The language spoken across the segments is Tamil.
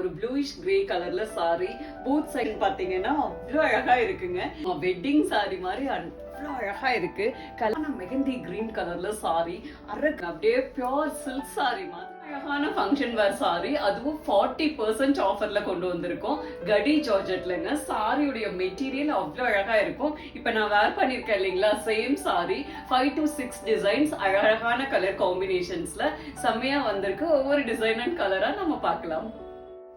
ஒரு ப்ளூயிஷ் கிரே கலர்ல சாரி பூத் சைடு பாத்தீங்கன்னா அவ்வளவு அழகா இருக்குங்க. வெட்டிங் சாரி மாதிரி அவ்வளவு அழகா இருக்கு. கல்யாண மெஹந்தி கிரீன் கலர்ல சாரி அரக்கு அப்படியே பியோர் சில்க் சாரி மாதிரி அழகான ஃபங்க்ஷன் வேர் சாரி, அதுவும் 40% ஆஃபர்ல கொண்டு வந்திருக்கோம். கடி ஜார்ஜெட்லங்க. சாரியுடைய மெட்டீரியல் அவ்வளவு அழகா இருக்கும். இப்ப நான் வேர் பண்ணிருக்கேன் இல்லைங்களா, சேம் சாரி 5 to 6 டிசைன்ஸ் அழகான கலர் காம்பினேஷன்ஸ்ல செம்மையா வந்திருக்கு. ஒவ்வொரு டிசைன் அண்ட் கலரா நம்ம பார்க்கலாம்.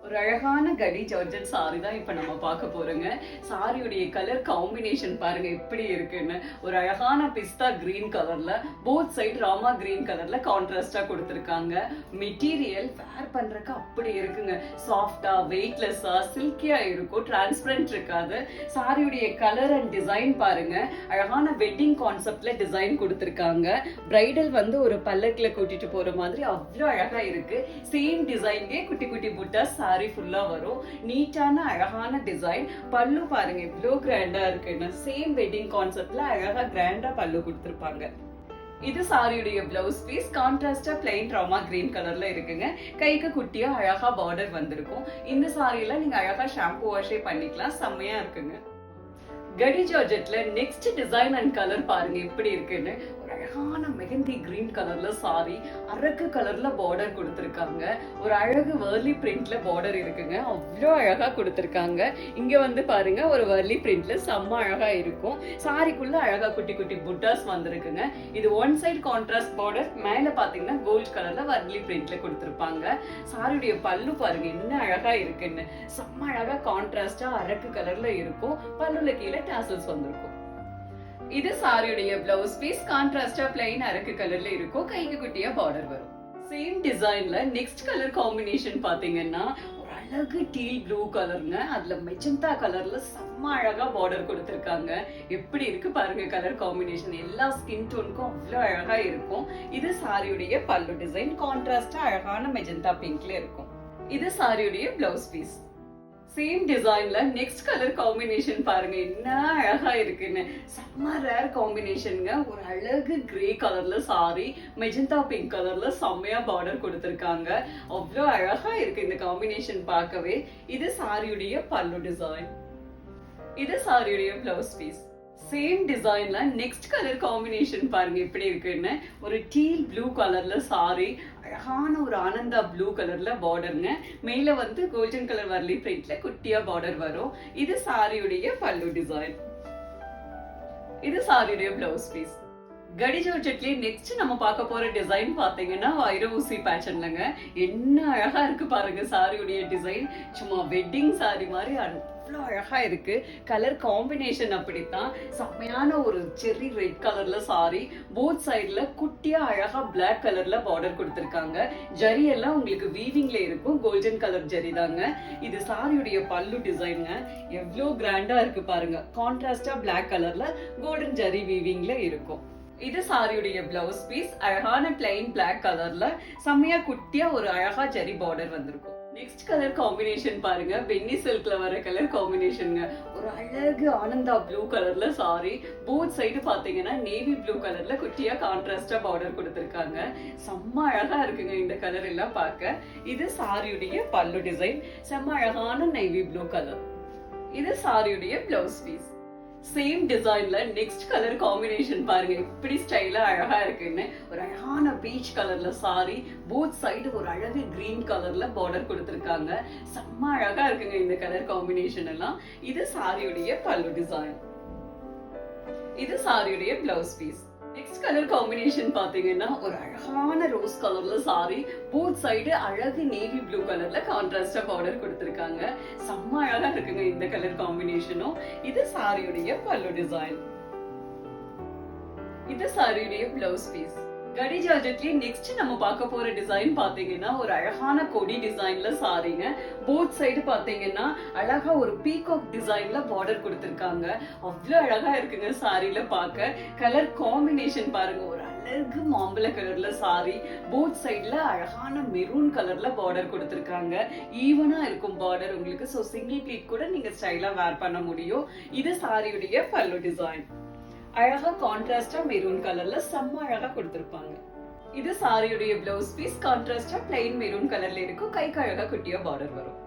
ஒரு அழகான கடி ஜார்ஜெட் சாரி தான் இப்ப நம்ம பார்க்க போறோங்க. சாரியுடைய கலர் காம்பினேஷன் பாருங்க எப்படி இருக்குன்னு. ஒரு அழகான பிஸ்தா கிரீன் கலர்ல போத் சைடு ராமா கிரீன் கலர்ல கான்ட்ராஸ்டா கொடுத்திருக்காங்க. மெட்டீரியல் வேர் பண்றதுக்கு அப்படி இருக்குங்க. சாஃப்டா வெயிட்லெஸ்ஸா சில்கியா இருக்கும், டிரான்ஸ்பரண்ட் இருக்காது. சாரியுடைய கலர் அண்ட் டிசைன் பாருங்க, அழகான வெட்டிங் கான்செப்ட்ல டிசைன் கொடுத்திருக்காங்க. பிரைடல் வந்து ஒரு பல்லக்குல கூட்டிட்டு போற மாதிரி அவ்வளவு அழகா இருக்கு. சேம் டிசைன்லயே குட்டி குட்டி புட்டா சாரி ஃபுல்லா வரும். நீட்டான அழகான டிசைன். பல்லு பாருங்க இவ்வளவு கிராண்டா இருக்குன்னு. சேம் வெட்டிங் கான்செப்ட்ல அழகா கிராண்டா பல்லு கொடுத்திருப்பாங்க. இது சாரியுடைய பிளவுஸ் பீஸ். கான்ட்ராஸ்டா பிளைன் ராமா கிரீன் கலர்ல இருக்குங்க. கைக்கு குட்டியா அழகா பார்டர் வந்திருக்கும். இந்த சாரியில நீங்க அழகா ஷாம்பு வாஷே பண்ணிக்கலாம். செம்மையா இருக்குங்க. கடி ஜார்ஜெட்ல நெக்ஸ்ட் டிசைன் அண்ட் கலர் பாருங்க எப்படி இருக்குன்னு. ஒரு அழகான மெஹந்தி கிரீன் கலர்ல சாரி அரக்கு கலர்ல பார்டர் கொடுத்திருக்காங்க. ஒரு அழகு வர்லி பிரிண்ட்ல பார்டர் இருக்குங்க. அவ்வளோ அழகா கொடுத்திருக்காங்க. இங்க வந்து பாருங்க ஒரு வர்லி பிரிண்ட்ல செம்ம அழகா இருக்கும். சாரிக்குள்ள அழகா குட்டி குட்டி புட்டாஸ் வந்திருக்குங்க. இது ஒன் சைடு கான்ட்ராஸ்ட் பார்டர், மேல பாத்தீங்கன்னா கோல்ட் கலர்ல வர்லி பிரிண்ட்ல கொடுத்திருப்பாங்க. சாரியுடைய பல்லு பாருங்க என்ன அழகா இருக்குன்னு. செம்ம அழகா கான்ட்ராஸ்டா அரக்கு கலர்ல இருக்கும். பல்லுல கீழே டாசல்ஸ் வந்திருக்கும். இது சாரியுடைய பிளவுஸ் பீஸ். கான்ட்ராஸ்டா பிளைன் அரக்கு கலர்ல இருக்கும். கைக்கு குட்டியா பார்டர் வரும். சேம் டிசைன்ல நெக்ஸ்ட் கலர் காம்பினேஷன் பாத்தீங்கன்னா ஒரு அழகு டீல் ப்ளூ கலருங்க. அதுல மெஜந்தா கலர்ல செம்ம அழகா பார்டர் கொடுத்திருக்காங்க. எப்படி இருக்கு பாருங்க கலர் காம்பினேஷன். எல்லா ஸ்கின் டோனுக்கும் அவ்வளவு அழகா இருக்கும். இது சாரியுடைய பல்லு டிசைன். கான்ட்ராஸ்டா அழகான மெஜந்தா பிங்க்ல இருக்கும். இது சாரியுடைய பிளவுஸ் பீஸ். சேம் டிசைன்ல நெக்ஸ்ட் கலர் காம்பினேஷன் பாருங்க என்ன அழகா இருக்குன்னு. செம்ம ரேர் காம்பினேஷனுங்க. ஒரு அழகு கிரே கலர்ல சாரி மெஜந்தா பிங்க் கலர்ல செம்மையா பார்டர் கொடுத்திருக்காங்க. அவ்வளோ அழகா இருக்கு இந்த காம்பினேஷன் பார்க்கவே. இது சாரியுடைய பல்லு டிசைன். இது சாரியுடைய பிளவுஸ் பீஸ். சேம் டிசைன்ல நெக்ஸ்ட் கலர் காம்பினேஷன் பாருங்க எப்படி இருக்குன்னு. ஒரு டீல் ப்ளூ கலர்ல சாரி அழகான ஒரு ஆனந்தா ப்ளூ கலர்ல பார்டருங்க. மேல வந்து கோல்டன் கலர் வர்லி பிரிண்ட்ல குட்டியா பார்டர் வரும். இது சாரியுடைய பல்லு டிசைன். இது சாரியுடைய பிளவுஸ் பீஸ். கடி ஜார்ஜெட்லயே நெக்ஸ்ட் நம்ம பார்க்க போற டிசைன் பாத்தீங்கன்னா வைர ஊசி பேட்டர்ன்லங்க. என்ன அழகா இருக்கு பாருங்க சாரியுடைய டிசைன். சும்மா வெட்டிங் சாரி மாதிரி அவ்வளோ அழகா இருக்கு. கலர் காம்பினேஷன் அப்படித்தான். செம்மையான ஒரு செர்ரி ரெட் கலர்ல சாரி. போத் சைடுல குட்டியா அழகா பிளாக் கலர்ல பார்டர் கொடுத்திருக்காங்க. ஜரி எல்லாம் உங்களுக்கு வீவிங்ல இருக்கும். கோல்டன் கலர் ஜரி தாங்க. இது சாரியுடைய பல்லு டிசைனுங்க. எவ்வளோ கிராண்டா இருக்கு பாருங்க. கான்ட்ராஸ்டா பிளாக் கலர்ல கோல்டன் ஜரி வீவிங்ல இருக்கும். இது சாரியுடைய பிளவுஸ் பீஸ். அழகான பிளைன் பிளாக் கலர்ல செம்மையா குட்டியா ஒரு அழகா ஜரி பார்டர் வந்திருக்கும். நெக்ஸ்ட் கலர் காம்பினேஷன் பாருங்க, பென்னி சில்க்ல வர கலர் காம்பினேஷனுங்க. ஒரு அழகு ஆனந்தா ப்ளூ கலர்ல சாரி. போத் சைடு பாத்தீங்கன்னா நேவி ப்ளூ கலர்ல குட்டியா கான்ட்ராஸ்டா பார்டர் கொடுத்திருக்காங்க. செம்ம அழகா இருக்குங்க இந்த கலர் எல்லாம் பார்க்க. இது சாரியுடைய பல்லு டிசைன். செம்ம அழகான நேவி ப்ளூ கலர். இது சாரியுடைய பிளவுஸ் பீஸ். சேம் டிசைன்ல நெக்ஸ்ட் கலர் காம்பினேஷன் பாருங்க எப்படி ஸ்டைலா அழகா இருக்குன்னு. ஒரு அழகான பீச் கலர்ல சாரி. போத் சைடு ஒரு அழகு கிரீன் கலர்ல பார்டர் கொடுத்திருக்காங்க. செம்ம அழகா இருக்குங்க இந்த கலர் காம்பினேஷன் எல்லாம். இது சாரியுடைய பல்லு டிசைன். இது சாரியுடைய blouse piece. Next colour combination பாத்தீங்கன்னா ஒரு அழகான ரோஸ் கலர்ல சாரி. போத் சைடு அழகு நேவி ப்ளூ கலர்ல கான்ட்ராஸ்டா பார்டர் கொடுத்திருக்காங்க. செம்ம அழகா இருக்குங்க இந்த கலர் காம்பினேஷனும். இது சாரியுடைய பல்லு டிசைன். இது சாரியுடைய பிளவுஸ் பீஸ். கடி ஜார்ஜெட்லயே நெக்ஸ்ட் நம்ம பார்க்க போற டிசைன் பாத்தீங்கன்னா ஒரு அழகான கொடி டிசைன்ல சாரிங்க. போத் சைடு பாத்தீங்கன்னா அழகா ஒரு பீகாக் டிசைன்ல பார்டர் கொடுத்திருக்காங்க. அவ்வளவு அழகா இருக்குங்க சாரியில பார்க்க. கலர் காம்பினேஷன் பாருங்க, ஒரு அழகு மாம்பழ கலர்ல சாரி. போத் சைடுல அழகான மெரூன் கலர்ல பார்டர் கொடுத்திருக்காங்க. ஈவனா இருக்கும் பார்டர் உங்களுக்கு. சோ சிங்கிள் ப்ளீட் கூட நீங்க ஸ்டைலா வேர் பண்ண முடியும். இது சாரியுடைய பல்லு டிசைன். அழகா கான்ட்ராஸ்டா மெரூன் கலர்ல செம்ம அழகா கொடுத்திருப்பாங்க. இது சாரியுடைய பிளவுஸ் பீஸ். கான்ட்ராஸ்டா பிளைன் மெரூன் கலர்ல இருக்கும். கைக்கு அழகா குட்டியா பார்டர் வரும்.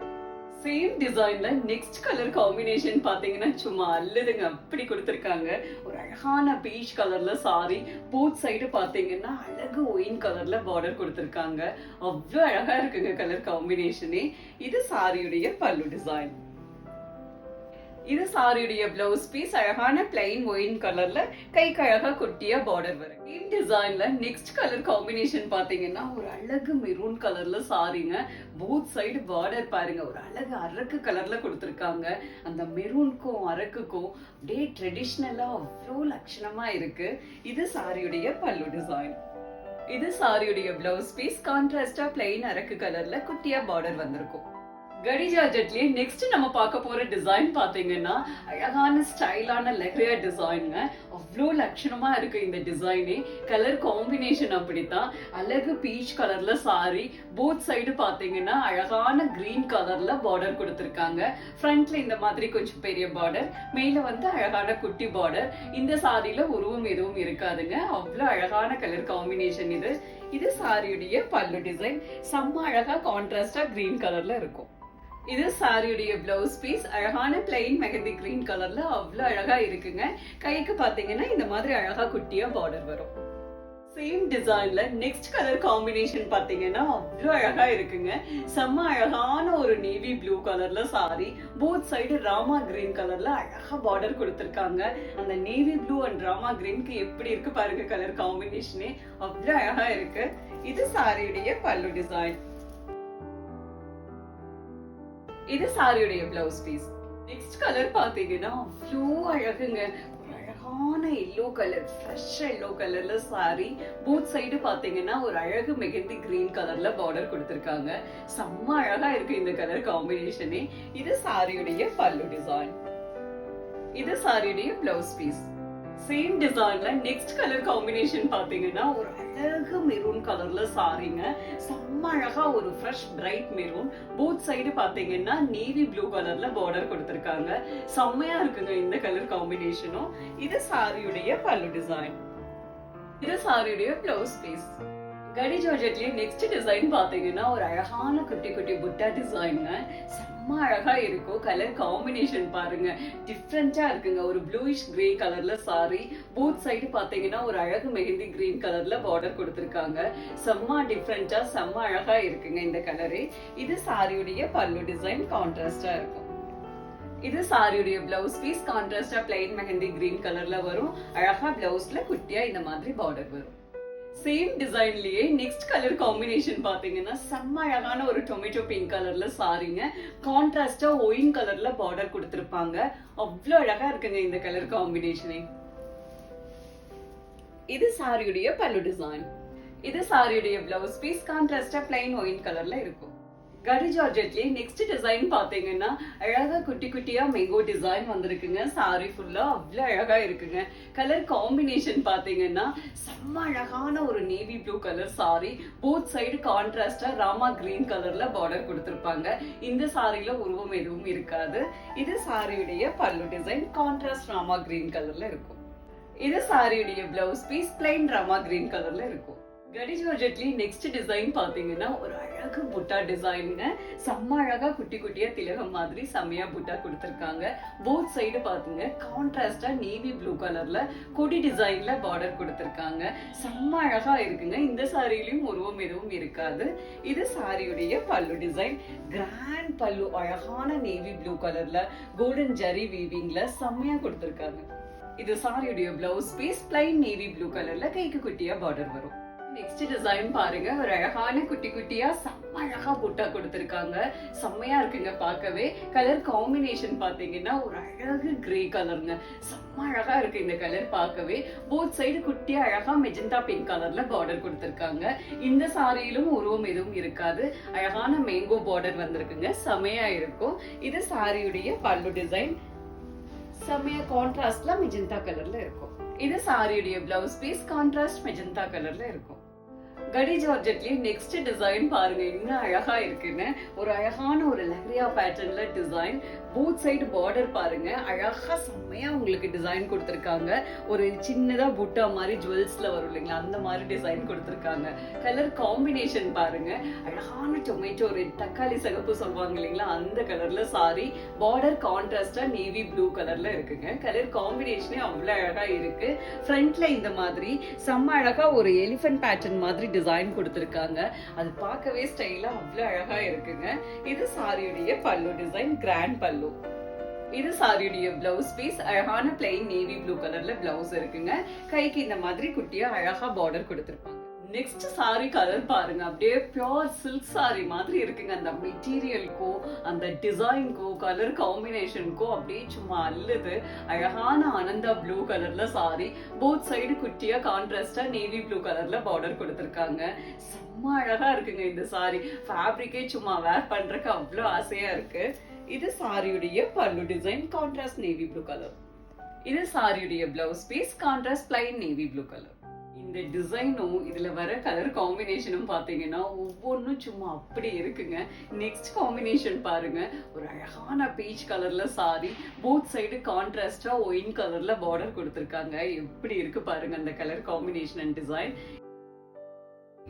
சேம் டிசைன்ல நெக்ஸ்ட் கலர் காம்பினேஷன் பாத்தீங்கன்னா சும்மா அல்லதுங்க, அப்படி கொடுத்திருக்காங்க. ஒரு அழகான பீச் கலர்ல சாரி, போத் சைடு பாத்தீங்கன்னா அழகு ஒயின் கலர்ல பார்டர் கொடுத்திருக்காங்க. அவ்வளவு அழகா இருக்குங்க கலர் காம்பினேஷனே. இது சாரியுடைய பல்லு டிசைன். இது சாரியுடைய பிளவுஸ் பீஸ். அழகான பிளைன் ஒயின் கலர்ல கைக்கு அழகா குட்டியா பார்டர் வரும். இந்த டிசைன்ல நெக்ஸ்ட் கலர் காம்பினேஷன் பாத்தீங்கன்னா ஒரு அழகு மெரூன் கலர்ல சாரிங்க. போத் சைடு பார்டர் பாருங்க, ஒரு அழகு அரக்கு கலர்ல கொடுத்திருக்காங்க. அந்த மெரூனுக்கும் அரக்குக்கும் அப்படியே ட்ரெடிஷ்னலா அவ்வளோ லட்சணமா இருக்கு. இது சாரியுடைய பல்லு டிசைன். இது சாரியுடைய பிளவுஸ் பீஸ். கான்ட்ராஸ்டா பிளைன் அரக்கு கலர்ல குட்டியா பார்டர் வந்திருக்கும். கடி ஜார்ஜெட்லயே நெக்ஸ்ட் நம்ம பார்க்க போற டிசைன் பாத்தீங்கன்னா அழகான ஸ்டைலான லெஹரியா டிசைனுங்க. அவ்வளோ லட்சணமா இருக்கு இந்த டிசைனே. கலர் காம்பினேஷன் அப்படித்தான். அழகு பீச் கலர்ல சாரி, போத் சைடு பாத்தீங்கன்னா அழகான கிரீன் கலர்ல பார்டர் கொடுத்திருக்காங்க. ஃப்ரண்ட்ல இந்த மாதிரி கொஞ்சம் பெரிய பார்டர், மேல வந்து அழகான குட்டி பார்டர். இந்த சாரியில உருவம் எதுவும் இருக்காதுங்க. அவ்வளோ அழகான கலர் காம்பினேஷன் இது. இது சாரியுடைய பல்லு டிசைன். செம்ம அழகா கான்ட்ராஸ்டா கிரீன் கலர்ல இருக்கும். இது சாரியுடைய பிளவுஸ் பீஸ். அழகான பிளைன் மெஹந்தி கிரீன் கலர்ல அவ்வளவு அழகா இருக்குங்க. கைக்கு பாத்தீங்கன்னா இந்த மாதிரி அழகா குட்டியா பார்டர் வரும். சேம் டிசைன்ல நெக்ஸ்ட் கலர் காம்பினேஷன் பாத்தீங்கன்னா அவ்வளவு அழகா இருக்குங்க. செம்ம அழகான ஒரு நேவி ப்ளூ கலர்ல sari, both side Rama green கலர்ல அழகா பார்டர் கொடுத்திருக்காங்க. அந்த நேவி ப்ளூ அண்ட் ராமா கிரீனுக்கு எப்படி இருக்கு பாருங்க கலர் காம்பினேஷனே. அவ்வளவு அழகா இருக்கு. இது சாரியுடைய பல்லு டிசைன். இது சாரியுடைய பிளவுஸ் பீஸ். நெக்ஸ்ட் கலர் பாத்தீங்கன்னா அவ்வளோ அழகுங்க. ஒரு அழகான எல்லோ கலர், ஃப்ரெஷ் எல்லோ கலர்ல சாரி, போத் சைடு பாத்தீங்கன்னா ஒரு அழகு மெஹந்தி கிரீன் கலர்ல பார்டர் கொடுத்திருக்காங்க. செம்ம அழகா இருக்கு இந்த கலர் காம்பினேஷனே. இது சாரியுடைய பல்லு டிசைன். இது சாரியுடைய பிளவுஸ் பீஸ். சேம் டிசைன்ல நெக்ஸ்ட் கலர் காம்பினேஷன் பாத்தீங்கன்னா ஒரு அழகு மெரூன் கலர்ல சாரிங்க. செம்ம அழகா ஒரு fresh bright maroon, both side பாத்தீங்கன்னா நேவி ப்ளூ கலர்ல பார்டர் கொடுத்திருக்காங்க. செம்மையா இருக்குங்க இந்த கலர் காம்பினேஷனும். இது சாரியுடைய பல்லு டிசைன். இது சாரியுடைய பிளவுஸ் பீஸ். கடி ஜார்ஜெட்லயே நெக்ஸ்ட் டிசைன் பாத்தீங்கன்னா ஒரு அழகான குட்டி குட்டி புட்டா டிசைனுங்க. செம்ம அழகா இருக்கும். கலர் காம்பினேஷன் பாருங்க, டிஃப்ரெண்டா இருக்குங்க. ஒரு ப்ளூயிஷ் கிரே கலர்ல சாரி, போத் சைடு பாத்தீங்கன்னா ஒரு அழகு மெஹந்தி கிரீன் கலர்ல பார்டர் கொடுத்திருக்காங்க. செம்ம டிஃப்ரெண்டா செம்ம அழகா இருக்குங்க இந்த கலரே. இது சாரியுடைய பல்லு டிசைன். கான்ட்ராஸ்டா இருக்கும். இது சாரியுடைய பிளவுஸ் பீஸ். கான்ட்ராஸ்டா பிளைன் மெஹந்தி கிரீன் கலர்ல வரும். அழகா பிளவுஸ்ல குட்டியா இந்த மாதிரி பார்டர் வரும். சேம் டிசைன்லயே நெக்ஸ்ட் கலர் காம்பினேஷன் பாத்தீங்கன்னா செம்ம அழகான ஒரு டொமேட்டோ பிங்க் கலர்ல சாரிங்க. கான்ட்ராஸ்டா ஒயின் கலர்ல பார்டர் கொடுத்திருப்பாங்க. அவ்வளவு அழகா இருக்குங்க இந்த கலர் காம்பினேஷனே. இது சாரியுடைய பல்லு டிசைன். இது சாரியுடைய பிளவுஸ் பீஸ். கான்ட்ராஸ்டா பிளைன் ஒயின் கலர்ல இருக்கும். கடி ஜார்ஜெட்லயே நெக்ஸ்ட் டிசைன் பாத்தீங்கன்னா அழகா குட்டி குட்டியா மேங்கோ டிசைன் வந்திருக்குங்க. சாரி ஃபுல்லா அவ்வளவு அழகா இருக்குங்க. கலர் காம்பினேஷன் பாத்தீங்கன்னா செம்ம அழகான ஒரு navy blue colour sari, both side கான்ட்ராஸ்டா ராமா கிரீன் கலர்ல பார்டர் கொடுத்திருப்பாங்க. இந்த சாரியில உருவம் எதுவும் இருக்காது. இது சாரியுடைய பல்லு டிசைன். கான்ட்ராஸ்ட் ராமா கிரீன் கலர்ல இருக்கும். இது சாரியுடைய blouse piece. Plain Rama green கலர்ல இருக்கும். கடி ஜார்ஜெட்லயே நெக்ஸ்ட் டிசைன் பாத்தீங்கன்னா ஒரு அழகு புட்டா டிசைனுங்க. செம்ம அழகா குட்டி குட்டியா திலகம் மாதிரி செம்மையா புட்டா கொடுத்திருக்காங்க. போத் சைடு பாத்தீங்க கான்ட்ராஸ்டா நேவி ப்ளூ கலர்ல கொடி டிசைன்ல பார்டர் கொடுத்திருக்காங்க. செம்ம அழகா இருக்குங்க. இந்த சாரியிலயும் உருவம் எதுவும் இருக்காது. இது சாரியுடைய பல்லு டிசைன். கிராண்ட் பல்லு, அழகான நேவி ப்ளூ கலர்ல கோல்டன் ஜரி வீவிங்ல செம்மையா கொடுத்திருக்காங்க. இது சாரியுடைய blouse piece. Plain navy blue கலர்ல கைக்கு குட்டியா பார்டர் வரும். நெக்ஸ்ட் டிசைன் பாருங்க. ஒரு அழகான குட்டி குட்டியா செம்ம அழகா புட்டா கொடுத்திருக்காங்க. செம்மையா இருக்குங்க பார்க்கவே. கலர் காம்பினேஷன் பாத்தீங்கன்னா ஒரு அழகு கிரே கலருங்க. செம்ம அழகா இருக்கு இந்த கலர் பார்க்கவே. போத் சைடு குட்டியா அழகா மெஜந்தா பிங்க் கலர்ல பார்டர் கொடுத்திருக்காங்க. இந்த சாரியிலும் உருவம் எதுவும் இருக்காது. அழகான மேங்கோ பார்டர் வந்திருக்குங்க. செம்மையா இருக்கும். இது சாரியுடைய பல்லு டிசைன். செம்மையா கான்ட்ராஸ்ட்ல மெஜந்தா கலர்ல இருக்கும். இது சாரியுடைய பிளவுஸ் பீஸ். கான்ட்ராஸ்ட் மெஜந்தா கலர்ல இருக்கும். கடி ஜார்ஜெட்லயே நெக்ஸ்ட் டிசைன் பாருங்க என்ன அழகா இருக்குன்னு. ஒரு அழகான ஒரு லெஹரியா பேட்டர்ன்ல டிசைன். போத் சைடு பார்டர் பாருங்க அழகா செம்மையா உங்களுக்கு டிசைன் கொடுத்திருக்காங்க. ஒரு சின்னதா புட்டா மாதிரி ஜுவல்ஸ்ல வரும் இல்லைங்களா, அந்த மாதிரி டிசைன் கொடுத்திருக்காங்க. கலர் காம்பினேஷன் பாருங்க அழகான டொமேட்டோ ரெட், தக்காளி சிகப்பு சொல்லுவாங்க இல்லைங்களா, அந்த கலர்ல சாரி. பார்டர் கான்ட்ராஸ்டா நேவி ப்ளூ கலர்ல இருக்குங்க. கலர் காம்பினேஷனே அவ்வளவு அழகா இருக்கு. ஃப்ரண்ட்ல இந்த மாதிரி செம்ம அழகா ஒரு எலிஃபென்ட் பேட்டர்ன் மாதிரி டிசைன் கொடுத்திருக்காங்க. அது பார்க்கவே ஸ்டைலா அவ்வளவு அழகா இருக்குங்க. இது சாரியுடைய பல்லு டிசைன், கிராண்ட் பல்லு. இது சாரியுடைய பிளவுஸ் பீஸ். அழகான பிளெயின் நேவி ப்ளூ கலர்ல பிளவுஸ் இருக்குங்க. கைக்கு இந்த மாதிரி குட்டியா அழகா பார்டர் கொடுத்திருப்பாங்க. நெக்ஸ்ட் சாரி கலர் பாருங்க அப்படியே பியோர் சில்க் சாரி மாதிரி இருக்குங்க. அந்த மெட்டீரியலுக்கோ அந்த டிசைனுக்கோ கலர் காம்பினேஷனுக்கோ அப்படியே சும்மா அல்லது. அழகான ஆனந்தா ப்ளூ கலர்ல சாரி. போத் சைடு குட்டியா கான்ட்ராஸ்டா நேவி ப்ளூ கலர்ல பார்டர் கொடுத்திருக்காங்க. செம்ம அழகா இருக்குங்க இந்த சாரி. ஃபேப்ரிக்கே சும்மா வேர் பண்றதுக்கு அவ்வளவு ஆசையா இருக்கு. இது சாரியுடைய பல்லு design, contrast navy blue colour. இது சாரியுடைய blouse piece, contrast plain navy blue colour. இந்த டிசைனும் இதுல வர கலர் காம்பினேஷனும் பாத்தீங்கன்னா ஒவ்வொன்றும் சும்மா அப்படி இருக்குங்க. நெக்ஸ்ட் காம்பினேஷன் பாருங்க, ஒரு அழகான பீச் கலர்ல சாரி. போத் சைடு கான்ட்ராஸ்டா ஒயின் கலர்ல பார்டர் கொடுத்திருக்காங்க. எப்படி இருக்கு பாருங்க அந்த கலர் காம்பினேஷன் அண்ட் டிசைன்.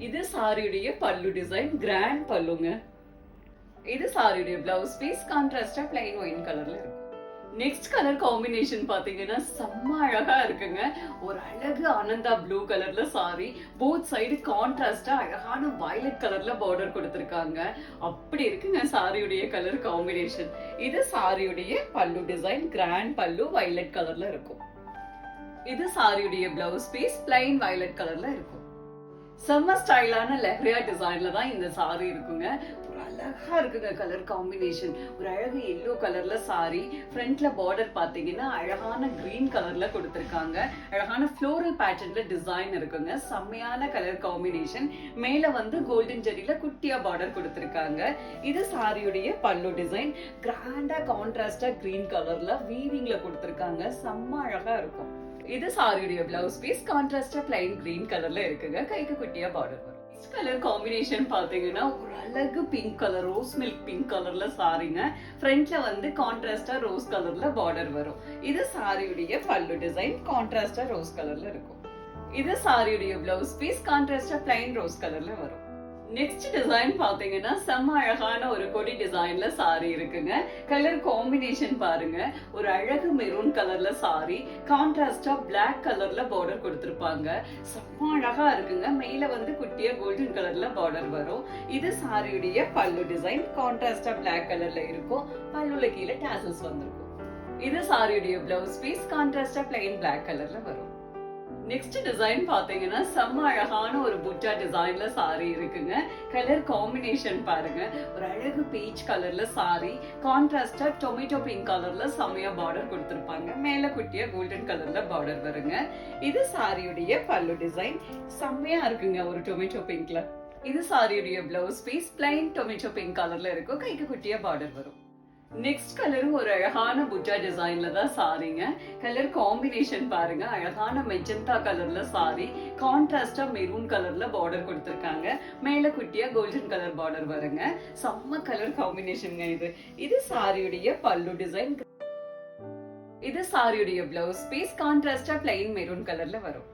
இது சாரியுடைய பல்லு டிசைன், கிராண்ட் பல்லுங்க. இது சாரியுடைய பிளவுஸ் பீஸ், கான்ட்ராஸ்டா பிளைன் ஒயின் கலர்ல இருக்கு. நெக்ஸ்ட் கலர் காம்பினேஷன் பாத்தீங்கன்னா செம்ம அழகா இருக்குங்க. ஒரு அழகு ஆனந்தா ப்ளூ கலர்ல சாரி. போத் சைடு கான்ட்ராஸ்டா அழகான வயலட் கலர்ல பார்டர் கொடுத்திருக்காங்க. அப்படி இருக்குங்க சாரியுடைய கலர் காம்பினேஷன். இது சாரியுடைய பல்லு டிசைன், கிராண்ட் பல்லு, வயலட் கலர்ல இருக்கும். இது சாரியுடைய பிளவுஸ் பீஸ், பிளைன் வயலட் கலர்ல இருக்கும். செம்ம ஸ்டைலான லெஹரியா டிசைன்ல தான் இந்த சாரி இருக்குங்க. ஒரு அழகா இருக்குங்க கலர் காம்பினேஷன். ஒரு அழகு எல்லோ கலர்ல சாரி. ஃப்ரண்ட்ல பார்டர் பாத்தீங்கன்னா அழகான கிரீன் கலர்ல கொடுத்திருக்காங்க. அழகான ஃப்ளோரல் பேட்டர்ன்ல டிசைன் இருக்குங்க. செம்மையான கலர் காம்பினேஷன். மேல வந்து கோல்டன் ஜெரியில குட்டியா பார்டர் கொடுத்திருக்காங்க. இது சாரியுடைய பல்லு டிசைன். கிராண்டா கான்ட்ராஸ்டா கிரீன் கலர்ல வீவிங்ல கொடுத்திருக்காங்க. செம்ம அழகா இருக்கும். இது சாரியுடைய பிளவுஸ் பீஸ், கான்ட்ராஸ்டா பிளைன் கிரீன் கலர்ல இருக்குங்க. கைக்கு குட்டியா பார்டர் வரும். நெக்ஸ்ட் கலர் காம்பினேஷன் பாத்தீங்கன்னா ஒரு அழகு pink colour, rose milk pink கலர்ல சாரிங்க. ஃப்ரண்ட்ல வந்து கான்ட்ராஸ்டா ரோஸ் கலர்ல பார்டர் வரும். இது சாரியுடைய பல்லு டிசைன், கான்ட்ராஸ்டா ரோஸ் கலர்ல இருக்கும். இது சாரியுடைய பிளவுஸ் பீஸ், கான்ட்ராஸ்டா பிளைன் ரோஸ் கலர்ல வரும். நெக்ஸ்ட் டிசைன் பாத்தீங்கன்னா செம்ம அழகான ஒரு கொடி டிசைன்ல சாரி இருக்குங்க. கலர் காம்பினேஷன் பாருங்க, ஒரு அழகு மெரூன் கலர்ல சாரி. கான்ட்ராஸ்டா பிளாக் கலர்ல பார்டர் கொடுத்திருப்பாங்க. செம்ம அழகா இருக்குங்க. மேல வந்து குட்டியா கோல்டன் கலர்ல பார்டர் வரும். இது சாரியுடைய பல்லு டிசைன், கான்ட்ராஸ்டா பிளாக் கலர்ல இருக்கும். பல்லுல கீழே டாசல்ஸ் வந்திருக்கும். இது சாரியுடைய பிளவுஸ் பீஸ், கான்ட்ராஸ்டா பிளைன் பிளாக் கலர்ல வரும். நெக்ஸ்ட் டிசைன் பாத்தீங்கன்னா செம்ம அழகான ஒரு புட்டா டிசைன்ல சாரி இருக்குங்க. கலர் காம்பினேஷன் பாருங்க, ஒரு அழகு பீச் கலர்ல சாரி. கான்ட்ராஸ்டா டொமேட்டோ பிங்க் கலர்ல செம்மையா பார்டர் கொடுத்திருப்பாங்க. மேல குட்டியா கோல்டன் கலர்ல பார்டர் வருங்க. இது சாரியுடைய பல்லு டிசைன். செம்மையா இருக்குங்க ஒரு டொமேட்டோ பிங்க்ல. இது சாரியுடைய blouse piece, plain tomato pink கலர்ல இருக்கும். கைக்கு குட்டியா பார்டர் வரும். நெக்ஸ்ட் கலரும் ஒரு அழகான புட்டா டிசைன்ல தான் சாரிங்க. கலர் காம்பினேஷன் பாருங்க, அழகான மெஜந்தா கலர்ல சாரி. கான்ட்ராஸ்டா மெரூன் கலர்ல பார்டர் கொடுத்திருக்காங்க. மேல குட்டியா கோல்டன் கலர் பார்டர் வருங்க. செம்ம கலர் காம்பினேஷன்ங்க இது. இது சாரியுடைய பல்லு டிசைன். இது சாரியுடைய பிளவுஸ் பீஸ், கான்ட்ராஸ்டா பிளைன் மெரூன் கலர்ல வரும்.